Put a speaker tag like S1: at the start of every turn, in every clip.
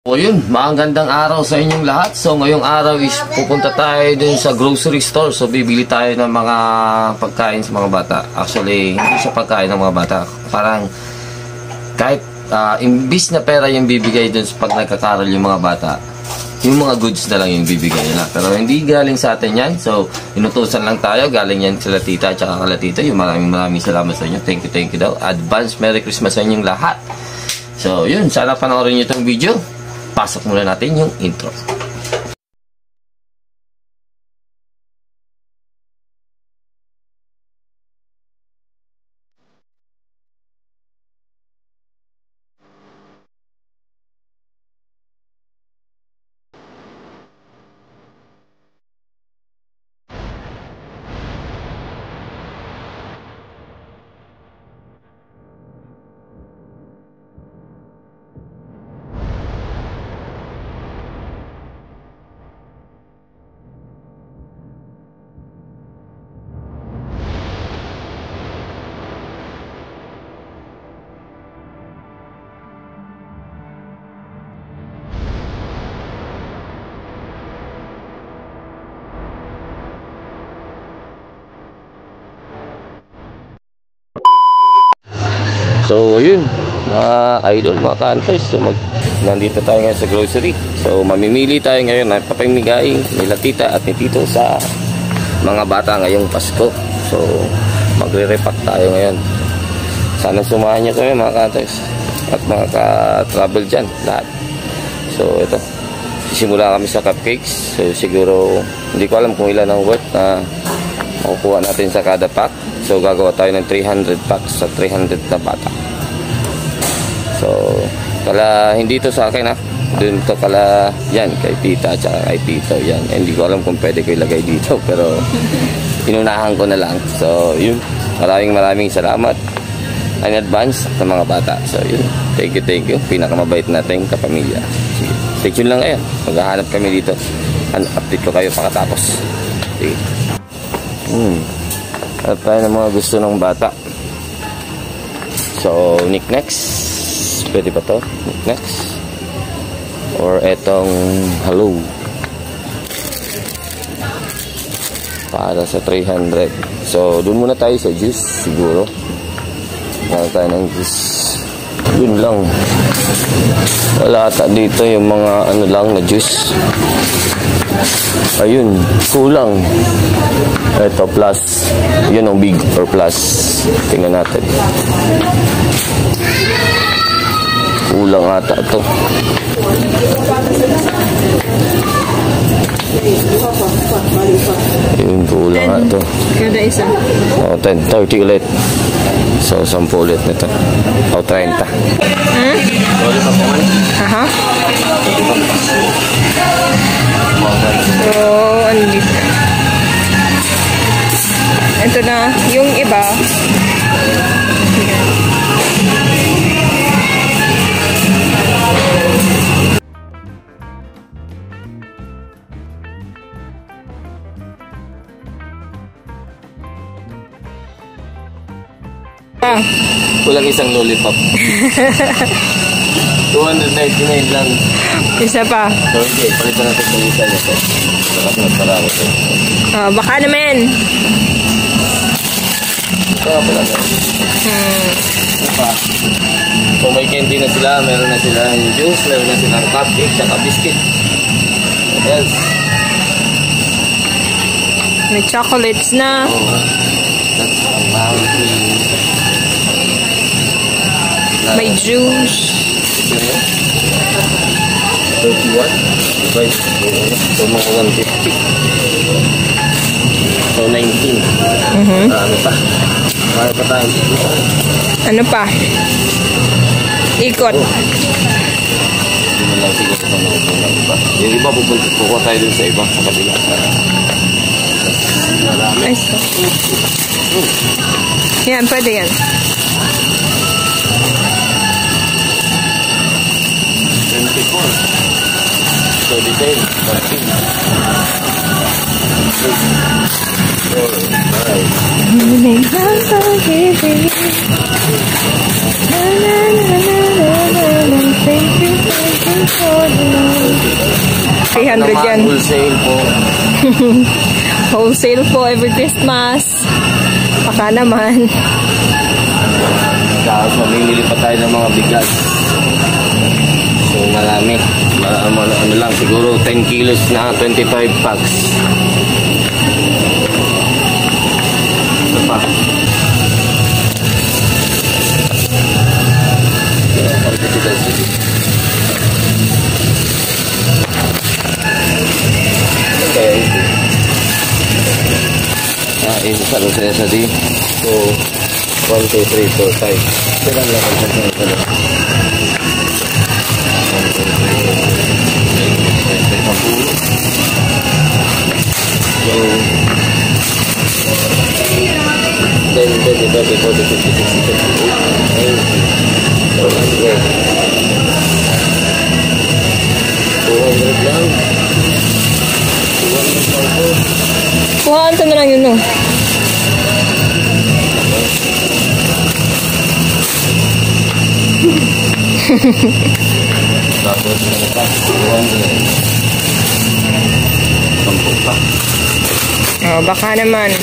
S1: O yun, magandang araw sa inyong lahat. So ngayong araw is pupunta tayo dun sa grocery store. So bibili tayo ng mga pagkain sa mga bata. Actually, hindi siya pagkain ng mga bata. Parang kahit imbis na pera yung bibigay dun pag nagkakaroon yung mga bata, yung mga goods na lang yung bibigay nila. Pero hindi galing sa atin yan. So inutusan lang tayo. Galing yan sila tita at saka kala tita. Yung maraming salamat sa inyo. Thank you daw. Advance Merry Christmas sa inyong lahat. So yun, sana panoorin nyo itong video. Pasok muna natin yung intro. So yun, mga idol, mga ka-antlers, so nandito tayo ngayon sa grocery. So mamimili tayo ngayon ng papamigay nila tita at ni tito sa mga bata ngayong Pasko. So magre-repack tayo ngayon. Sana sumahan nyo kami mga ka-antlers at mga ka-travel dyan lahat. So ito, simula kami sa cupcakes. So siguro, hindi ko alam kung ilan ang worth na makukuha natin sa kada pack. So gagawa tayo ng 300 packs sa 300 na bata. So kala hindi to sa akin ha. Doon to kala yan kay tita at kay tito yan. Hindi ko alam kung pwede ko ilagay dito pero inunahan ko na lang. So yun, maraming salamat in advance sa mga bata. So yun, thank you. Pinakamabait nating kapamilya. Sige, stay tuned lang ngayon. Maghahanap kami dito. Update ko kayo pagkatapos. Sige. At tayo ng mga gusto ng bata. So, knickknacks. Pwede ba to? Knickknacks. Or etong hello. Para sa 300. So, dun muna tayo sa juice. Siguro. Meron tayo ng juice. Yun lang. Wala ata dito yung mga ano lang na juice. Ayun, kulang. Ito plus. Yun ang big or plus. Tingnan natin. Kulang ata ito. Yun, kulang ata.
S2: Kada isa.
S1: O, 10, 30 ulit. So, 10 ulit nito. O, 30.
S2: Aha. So, ano dito? Ito na, yung iba.
S1: Kulang isang lollipop. 299 lang.
S2: Isa pa.
S1: So, hindi. Palitan natin itong isa nito. Parang ito.
S2: Baka naman.
S1: Ito nga pala. So, may candy na sila. Meron na sila yung juice. Meron na silang cupcake. Saka biscuit. What else?
S2: May chocolates na.
S1: That's a mountain.
S2: May juice.
S1: 31. So, mga 150. So, 19. Ano pa? Kaya pa tayo.
S2: Ano pa? Ikot.
S1: Hindi mo lang siguro sa mga iba. Yung iba, pupunta tayo dun sa iba, sa kabila.
S2: Ay, so. Yan, pwede yan.
S1: 24. So, detail. 13.
S2: $300 yan.
S1: Wholesale po.
S2: Wholesale po every Christmas. Baka naman.
S1: Tapos mamimili pa tayo ng mga bigas. So marami. Ano lang, siguro 10 kilos na 25 packs. Ito pa. Kaya ito. Ito sa Lucesa D. So 1, 2, 3, 4, 5. Ito lang lang ang pagkakas. 200 lang.
S2: Kuhaan na lang yun, no?
S1: Tapos ano pa? 200. 10 pa.
S2: Oh, baka naman.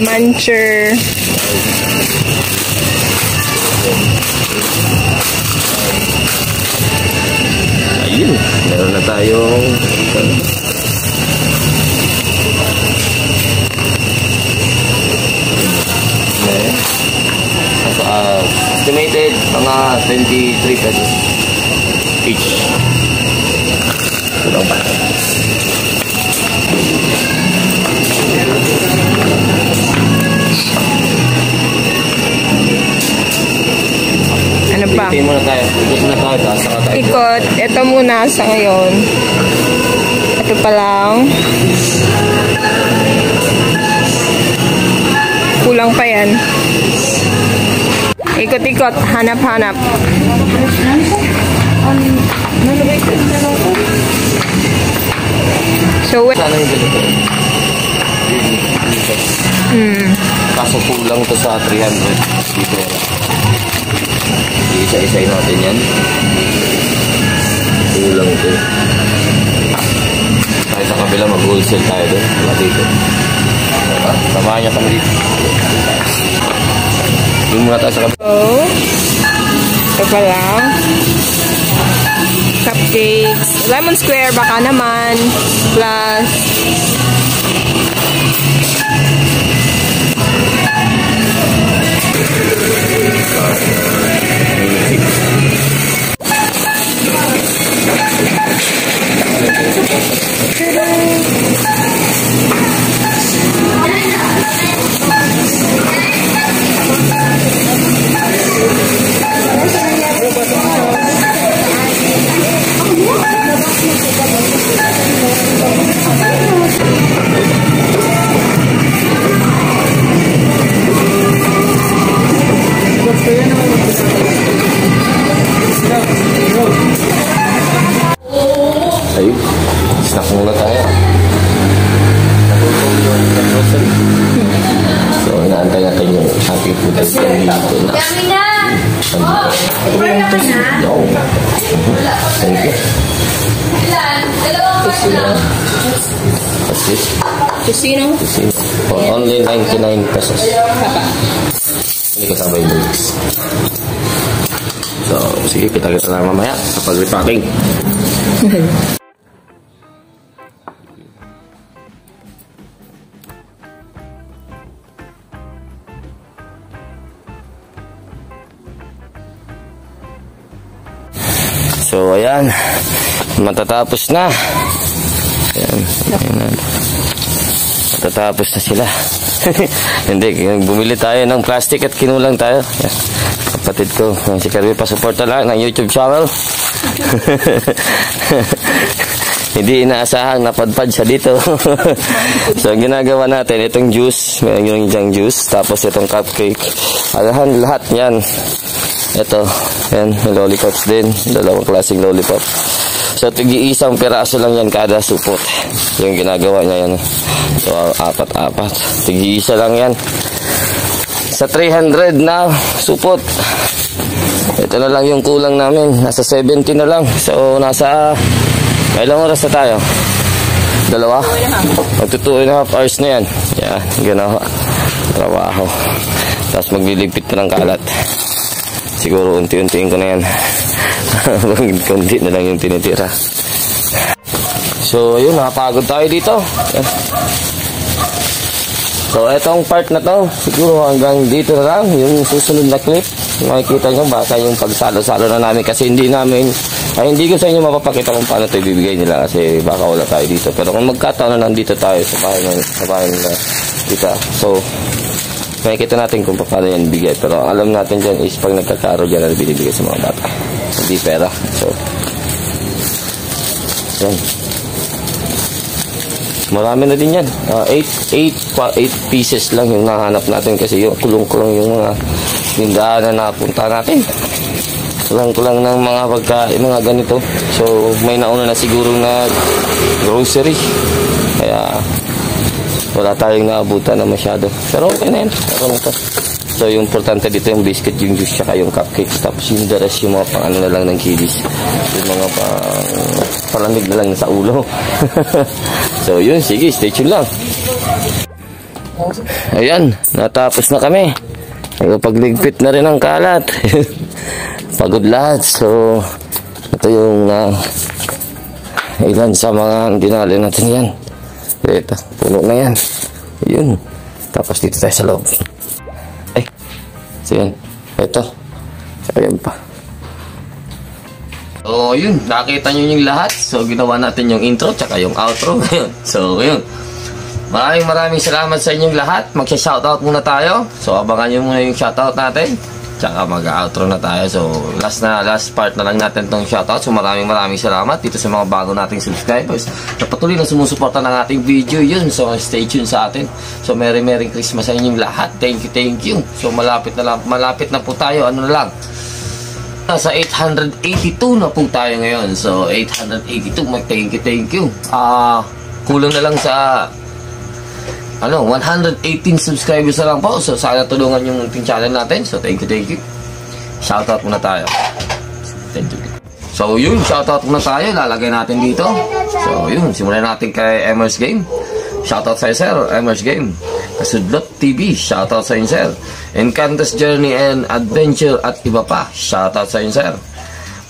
S2: Muncher.
S1: Ayun, meron na tayong estimated mga 23 pesos each. Kulang pa.
S2: Ano pa?
S1: Ikot muna tayo. Ikot muna tayo. Saka tayo.
S2: Ikot. Ito muna sa ngayon. Ito pa lang. Kulang pa yan. Ikot-ikot. Hanap-hanap. So,
S1: sana yung ganito. Kaso kulang to sa 300 dito. Isa-isay natin yan. Kulang to. Tayo sa kabila mag-wholesale tayo doon. Wala dito. Samahan niya kami dito. Yung muna tayo sa kabila.
S2: oh, ito pa lang. Cupcakes. Lemon square baka naman. Plus
S1: ayun, snack muna tayo. So, inaantay natin yung ating food item dito na. Yo. Thank you. What's this?
S2: Tusino.
S1: For only 99 pesos. Hindi kasama yung drinks. So, sige, kita-kita lang mamaya sa pag-repacking. So, ayan. Matatapos na. Ayan. Ayan. Matatapos na sila. Hindi, bumili tayo ng plastic at kinulang tayo. Ayan. Kapatid ko, si Kirby, pasuporta lang ng YouTube channel. Hindi inaasahang napadpad siya dito. So, ang ginagawa natin, itong juice, mayroon yung juice, tapos itong cupcake. Lahat yan. Ito, yan, may lollipops din. Dalawang klaseng lollipop. So, tig-iisang piraso lang yan kada supot. Yung ginagawa niya yan. So, apat-apat. Tig-iisa lang yan. Sa 300 na supot. Ito na lang yung kulang namin. Nasa 70 na lang. So, nasa... ilang oras na tayo? 2? Magto 2.5 hours na yan. Yan, ganawa. Trabaho. Tapos magliligpit pa ng kalat. Siguro unti-untiin ko na yan. Kunti na lang yung tinitira. So, yun, nakapagod tayo dito. So, etong part na to, siguro hanggang dito na lang. Yung susunod na clip, makikita nyo baka yung pagsalo-salo na namin. Kasi hindi ko sa inyo mapapakita kung paano ito ibibigay nila. Kasi baka wala tayo dito. Pero kung magkataon na nandito tayo sa bahay nila kita. So, makikita natin kung paano yan bigay. Pero ang alam natin dyan is pag nagkakaro dyan na binibigay sa mga bata. Hindi pera. So, yan. Marami na din yan. 8 pieces lang yung nahanap natin kasi yung kulong-kulong yung mga tindahan na napunta natin. Kulang-kulang ng mga ganito. So, may nauna na siguro na grocery. Kaya, wala tayong naabutan na masyado. Pero okay na yan. So, yung importante dito yung biscuit, yung juice, saka yung cupcakes. Tapos yung the rest, yung mga pang na lang ng kiddies. Yung mga palamig na lang sa ulo. So, yun. Sige, stay tuned lang. Ayan, natapos na kami. Nagpagligpit na rin ang kalat. Pagod lahat. So, ito yung ilan sa mga dinali natin yan. Ito, puno na yan. Yun. Tapos dito tayo sa loob. Ay. So yan. Ito. So yan pa. So yun. Nakita nyo yung lahat. So ginawa natin yung intro tsaka yung outro. So yun. Maraming salamat sa inyong lahat. Magsha-shoutout muna tayo. So abangan nyo muna yung shoutout natin. Tsaka mag-outro na tayo. So, last part na lang natin tong shoutout. So, maraming salamat dito sa mga bago nating subscribers na patuloy na sumusuporta ng ating video. Yun. So, stay tuned sa atin. So, Merry Christmas sa inyong lahat. Thank you. So, malapit na po tayo. Ano na lang? Nasa 882 na po tayo ngayon. So, 882. Thank you. Kulang na lang sa 118 subscribers na lang po. So, sana tulungan yung ating channel natin. So, thank you. Shoutout muna tayo. Thank you. So, yun. Shoutout muna tayo. Lalagay natin dito. So, yun. Simulan natin kay Emers Game. Shoutout sa sir. Emers Game. Kasudlot TV. Shoutout sa sir. Encantus Journey and Adventure at iba pa. Shoutout sa sir.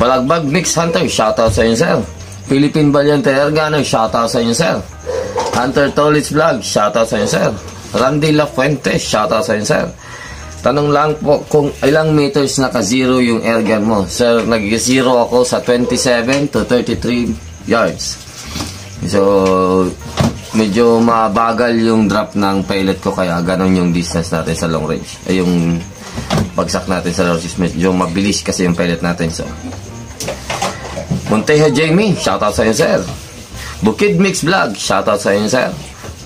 S1: Balagbag Mix Hunter. Shoutout sa sir. Philippine Valiente Ergano. Shoutout sa sir. Hunter Tolits Vlog, shoutout sa inyo, sir. Randy La Fuente, shoutout sa inyo, sir. Tanong lang po kung ilang meters naka-zero yung airgun mo. Sir, nag-zero ako sa 27 to 33 yards. So, medyo mabagal yung drop ng pellet ko, kaya ganun yung distance natin sa long range. Ay, yung bagsak natin sa long range. Medyo mabilis kasi yung pellet natin. So, Montejo Jamie, shoutout sa inyo, sir. Bukid Mix Vlog, shoutout sa inyo, sir.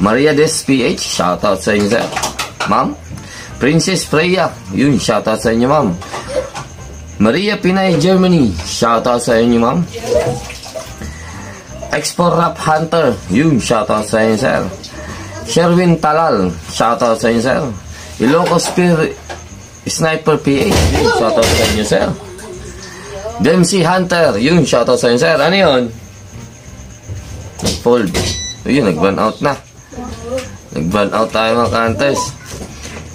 S1: Maria Des PH, shoutout sa inyo, sir. Ma'am. Princess Freya, yun, shoutout sa inyo, ma'am. Maria Pinay Germany, shoutout sa inyo, ma'am. Export Rap Hunter, yun, shoutout sa inyo, sir. Sherwin Talal, shoutout sa inyo, sir. Ilocos Sniper PH, yun, shoutout sa inyo, sir. Dempsey Hunter, yun, shoutout sa inyo, sir. Ano yun? Fold. Ayun, nag-burn out na. Nag-burn out tayo mga kanters.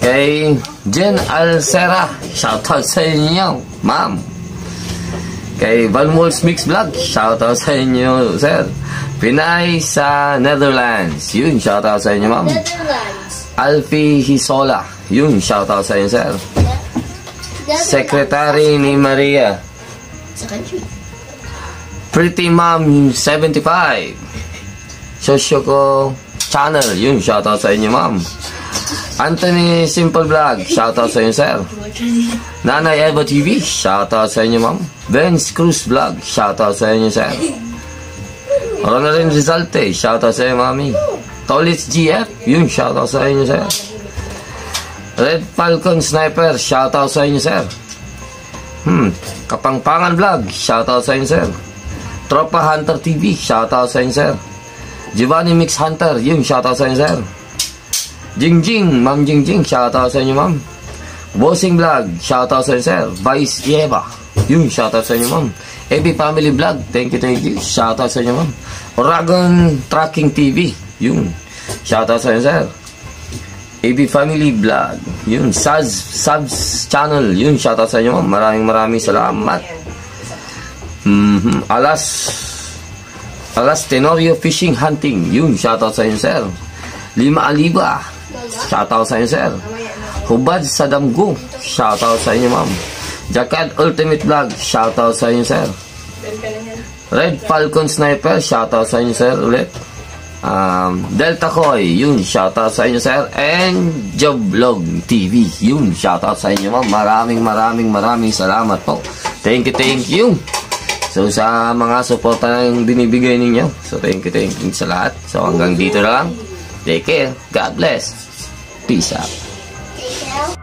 S1: Kay Jen Alcera, shoutout sa inyo, ma'am. Kay Van Wolf's Mix Vlog, shoutout sa inyo, sir. Pinay sa Netherlands, yun, shoutout sa inyo, ma'am. Alfie Hisola, yun, shoutout sa inyo, sir. Secretary ni Maria. Pretty Mom 75. Sosyoko Channel, yun, shoutout sa inyo, ma'am. Anthony Simple Vlog, shoutout sa inyo, sir. Nanay Eva TV, shoutout sa inyo, ma'am. Vince Cruz Vlog, shoutout sa inyo, sir. Ronaldin Rizalte, shoutout sa inyo, mami. Tolits GF, yun, shoutout sa inyo, sir. Red Falcon Sniper, shoutout sa inyo, sir. Kapangpangan Vlog, shoutout sa inyo, sir. Tropa Hunter TV, shoutout sa inyo, sir. Giovanni Mix Hunter, yun, shoutout sa inyo, sir. Jingjing, Ma'am Jingjing, shoutout sa inyo, ma'am. Bossing Vlog, shoutout sa inyo, sir. Vice Eva, yun, shoutout sa inyo, ma'am. AB Family Vlog, thank you, shoutout sa inyo, ma'am. Oragon Tracking TV, yun, shoutout sa inyo, sir. AB Family Vlog, yun, Subs Channel, yun, shoutout sa inyo, ma'am. Maraming salamat. Alas Tenorio Fishing Hunting, yun, shoutout sa inyo, sir. Lima Aliba, shoutout sa inyo, sir. Hubad sa Damgo, shoutout sa inyo, ma'am. Jakad Ultimate Vlog, shoutout sa inyo, sir. Red Falcon Sniper, shoutout sa inyo, sir, ulit. Delta Koy, yun, shoutout sa inyo, sir. And Joblog TV, yun, shoutout sa inyo, ma'am. Maraming salamat po. Thank you. So, sa mga suporta na yung binibigay ninyo. So, thank you sa lahat. So, hanggang dito na lang. Take care. God bless. Peace out.